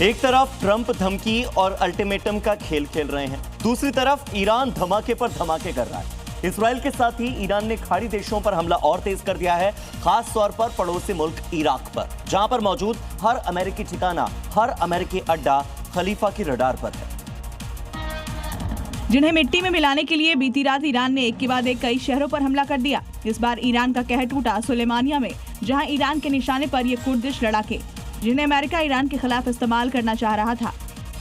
एक तरफ ट्रंप धमकी और अल्टीमेटम का खेल खेल रहे हैं, दूसरी तरफ ईरान धमाके पर धमाके कर रहा है। इजराइल के साथ ही ईरान ने खाड़ी देशों पर हमला और तेज कर दिया है, खास तौर पर पड़ोसी मुल्क इराक पर, जहां पर मौजूद हर अमेरिकी ठिकाना, हर अमेरिकी अड्डा खलीफा की रडार पर है। जिन्हें मिट्टी में मिलाने के लिए बीती रात ईरान ने एक के बाद एक कई शहरों पर हमला कर दिया। इस बार ईरान का कहर टूटा सुलेमानिया में, जहां ईरान के निशाने पर ये कुर्दिश लड़ाके, जिन्हें अमेरिका ईरान के खिलाफ इस्तेमाल करना चाह रहा था।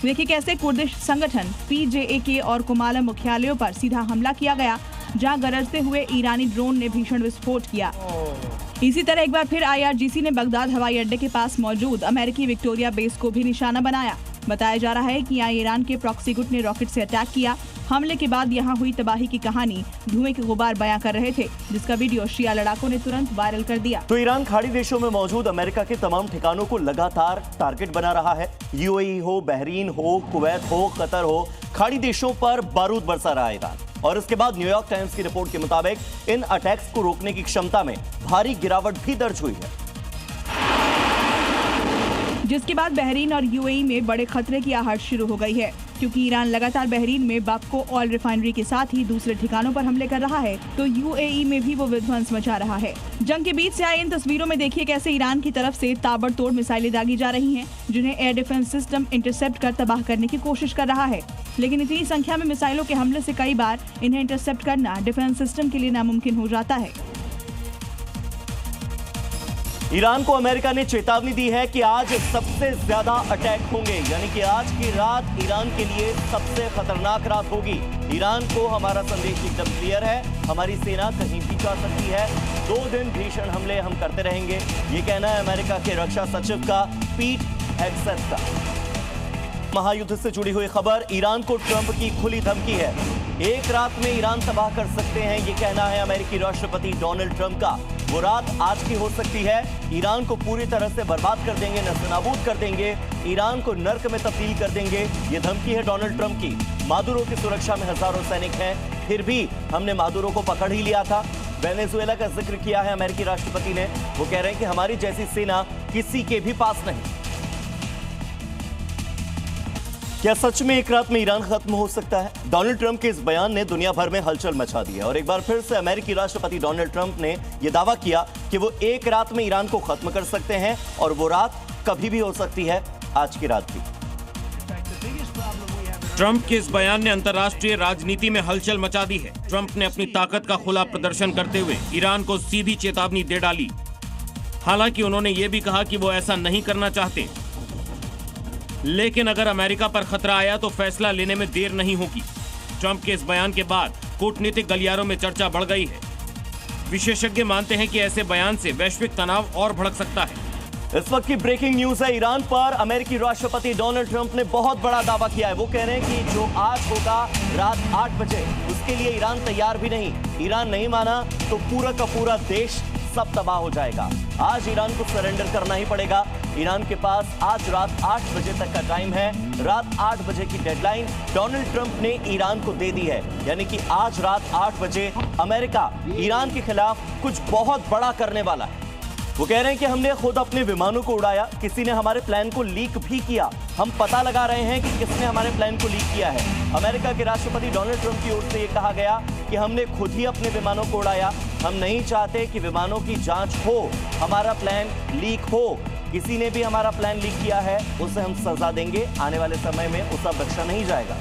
देखिए कैसे कुर्दिश संगठन PJAK और कुमाला मुख्यालयों पर सीधा हमला किया गया, जहां गरजते हुए ईरानी ड्रोन ने भीषण विस्फोट किया। इसी तरह एक बार फिर IRGC ने बगदाद हवाई अड्डे के पास मौजूद अमेरिकी विक्टोरिया बेस को भी निशाना बनाया। बताया जा रहा है कि यहाँ ईरान के प्रॉक्सी गुट ने रॉकेट से अटैक किया। हमले के बाद यहाँ हुई तबाही की कहानी धुएं के गुबार बयां कर रहे थे, जिसका वीडियो शिया लड़ाकों ने तुरंत वायरल कर दिया। तो ईरान खाड़ी देशों में मौजूद अमेरिका के तमाम ठिकानों को लगातार टारगेट बना रहा है। UAE हो, बहरीन हो, कुवैत हो, कतर हो, खाड़ी देशों पर बारूद बरसा रहा है ईरान। और इसके बाद न्यूयॉर्क टाइम्स की रिपोर्ट के मुताबिक इन अटैक्स को रोकने की क्षमता में भारी गिरावट भी दर्ज हुई है, जिसके बाद बहरीन और UAE में बड़े खतरे की आहट शुरू हो गई है, क्योंकि ईरान लगातार बहरीन में बाप्को ऑयल रिफाइनरी के साथ ही दूसरे ठिकानों पर हमले कर रहा है, तो UAE में भी वो विध्वंस मचा रहा है। जंग के बीच से आई इन तस्वीरों में देखिए कैसे ईरान की तरफ से ताबड़तोड़ मिसाइलें दागी जा रही हैं, जिन्हें एयर डिफेंस सिस्टम इंटरसेप्ट कर तबाह करने की कोशिश कर रहा है। लेकिन इतनी संख्या में मिसाइलों के हमले से कई बार इन्हें इंटरसेप्ट करना डिफेंस सिस्टम के लिए नामुमकिन हो जाता है। ईरान को अमेरिका ने चेतावनी दी है कि आज सबसे ज्यादा अटैक होंगे, यानी कि आज की रात ईरान के लिए सबसे खतरनाक रात होगी। ईरान को हमारा संदेश एकदम क्लियर है, हमारी सेना कहीं भी जा सकती है। 2 दिन भीषण हमले हम करते रहेंगे, ये कहना है अमेरिका के रक्षा सचिव का, पीट हेगसेथ का। महायुद्ध से जुड़ी हुई खबर, ईरान को ट्रंप की खुली धमकी है। एक रात में ईरान तबाह कर सकते हैं, ये कहना है अमेरिकी राष्ट्रपति डोनाल्ड ट्रंप का। वो रात आज की हो सकती है, ईरान को पूरी तरह से बर्बाद कर देंगे, नस्तनाबूद कर देंगे, ईरान को नर्क में तब्दील कर देंगे। ये धमकी है डोनाल्ड ट्रंप की। मादुरो की सुरक्षा में हजारों सैनिक हैं, फिर भी हमने मादुरो को पकड़ ही लिया था। वेनेजुएला का जिक्र किया है अमेरिकी राष्ट्रपति ने। वो कह रहे हैं कि हमारी जैसी सेना किसी के भी पास नहीं। क्या सच में एक रात में ईरान खत्म हो सकता है? डोनाल्ड ट्रंप के इस बयान ने दुनिया भर में हलचल मचा दी है और एक बार फिर से अमेरिकी राष्ट्रपति डोनाल्ड ट्रंप ने यह दावा किया कि वो एक रात में ईरान को खत्म कर सकते हैं, और वो रात कभी भी हो सकती है, आज की रात भी। ट्रंप के इस बयान ने अंतर्राष्ट्रीय राजनीति में हलचल मचा दी है। ट्रंप ने अपनी ताकत का खुला प्रदर्शन करते हुए ईरान को सीधी चेतावनी दे डाली। हालांकि उन्होंने ये भी कहा कि वो ऐसा नहीं करना चाहते, लेकिन अगर अमेरिका पर खतरा आया तो फैसला लेने में देर नहीं होगी। ट्रंप के इस बयान के बाद कूटनीतिक गलियारों में चर्चा बढ़ गई है। विशेषज्ञ मानते हैं कि ऐसे बयान से वैश्विक तनाव और भड़क सकता है। इस वक्त की ब्रेकिंग न्यूज है, ईरान पर अमेरिकी राष्ट्रपति डोनाल्ड ट्रंप ने बहुत बड़ा दावा किया है। वो कह रहे हैं कि जो आज होगा रात 8 बजे, उसके लिए ईरान तैयार भी नहीं। ईरान नहीं माना तो पूरा का पूरा देश सब तबाह हो जाएगा। आज ईरान को सरेंडर करना ही पड़ेगा। ईरान के पास आज रात 8 बजे तक का टाइम है। रात 8 बजे की डेडलाइन डोनाल्ड ट्रंप ने ईरान को दे दी है, यानी कि आज रात 8 बजे अमेरिका ईरान के खिलाफ कुछ बहुत बड़ा करने वाला है। वो कह रहे हैं कि हमने खुद अपने विमानों को उड़ाया, किसी ने हमारे प्लान को लीक भी किया। हम पता लगा रहे हैं कि किसने हमारे प्लान को लीक किया है। अमेरिका के राष्ट्रपति डोनाल्ड ट्रंप की ओर से ये कहा गया कि हमने खुद ही अपने विमानों को उड़ाया। हम नहीं चाहते कि विमानों की जांच हो, हमारा प्लान लीक हो। किसी ने भी हमारा प्लान लीक किया है, उसे हम सजा देंगे। आने वाले समय में उसका बख्शा नहीं जाएगा।